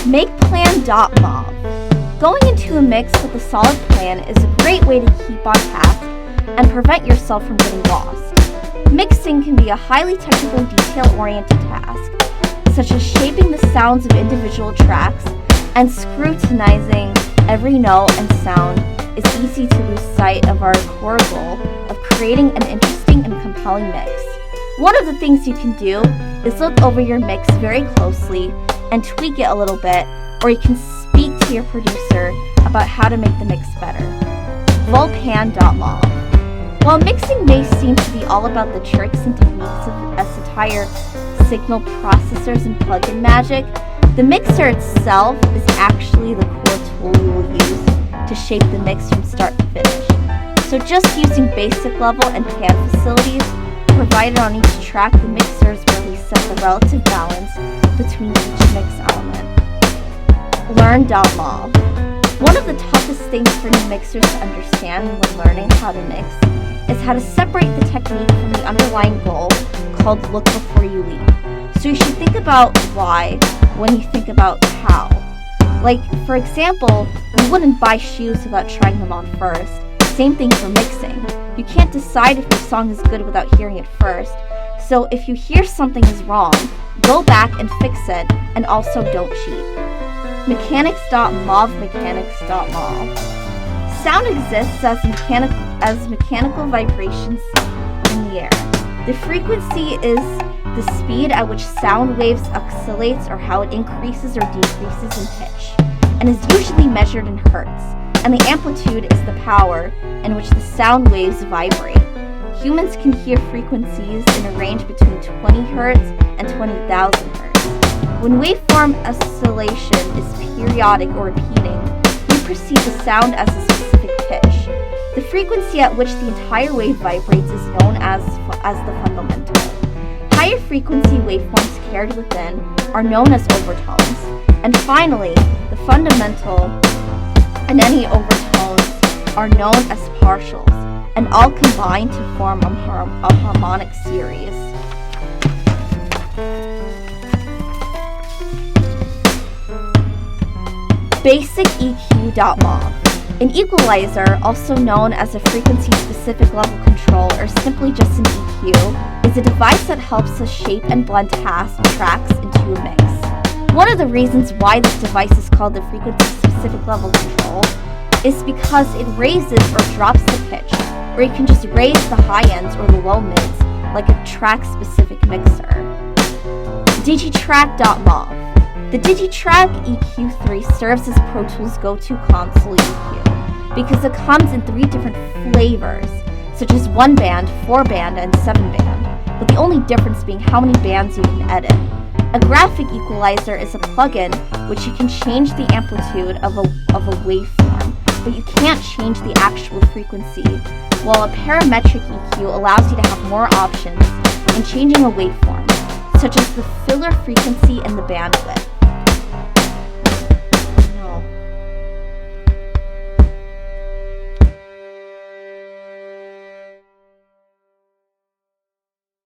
MakePlan.mov. Going into a mix with a solid plan is a great way to keep on task and prevent yourself from getting lost. Mixing can be a highly technical, detail-oriented task, such as shaping the sounds of individual tracks and scrutinizing every note and sound. It's easy to lose sight of our core goal of creating an interesting and compelling mix. One of the things you can do is look over your mix very closely and tweak it a little bit, or you can speak to your producer about how to make the mix better. Vulpan.mov. While mixing may seem to be all about the tricks and techniques of satire, signal processors, and plug-in magic, the mixer itself is actually the core tool you will use to shape the mix from start to finish. So just using basic level and pan facilities provided on each track, the mixers really set the relative balance between each mix element. Learn.mov. One of the toughest things for new mixers to understand when learning how to mix is how to separate the technique from the underlying goal called look before you leap. So you should think about why when you think about how. Like, for example, you wouldn't buy shoes without trying them on first. Same thing for mixing. You can't decide if your song is good without hearing it first. So if you hear something is wrong, go back and fix it, and also don't cheat. Mechanics.mov. Sound exists as mechanical vibrations in the air. The frequency is the speed at which sound waves oscillates, or how it increases or decreases in pitch, and is usually measured in hertz. And the amplitude is the power in which the sound waves vibrate. Humans can hear frequencies in a range between 20 Hz and 20,000 Hz. When waveform oscillation is periodic or repeating, we perceive the sound as a specific pitch. The frequency at which the entire wave vibrates is known as the fundamental. Higher frequency waveforms carried within are known as overtones. And finally, the fundamental and any overtones are known as partials, and all combine to form a harmonic series. BasicEQ.mov. An equalizer, also known as a frequency-specific level control, or simply just an EQ, is a device that helps us shape and blend tracks into a mix. One of the reasons why this device is called the frequency-specific level control is because it raises or drops the pitch, or you can just raise the high ends or the low mids like a track-specific mixer. Digitrack.mov. The Digitrack EQ3 serves as ProTools' go-to console EQ because it comes in 3 different flavors, such as 1-band, 4-band, and 7-band, with the only difference being how many bands you can edit. A graphic equalizer is a plugin which you can change the amplitude of a waveform, but you can't change the actual frequency, while a parametric EQ allows you to have more options in changing a waveform, such as the filler frequency and the bandwidth.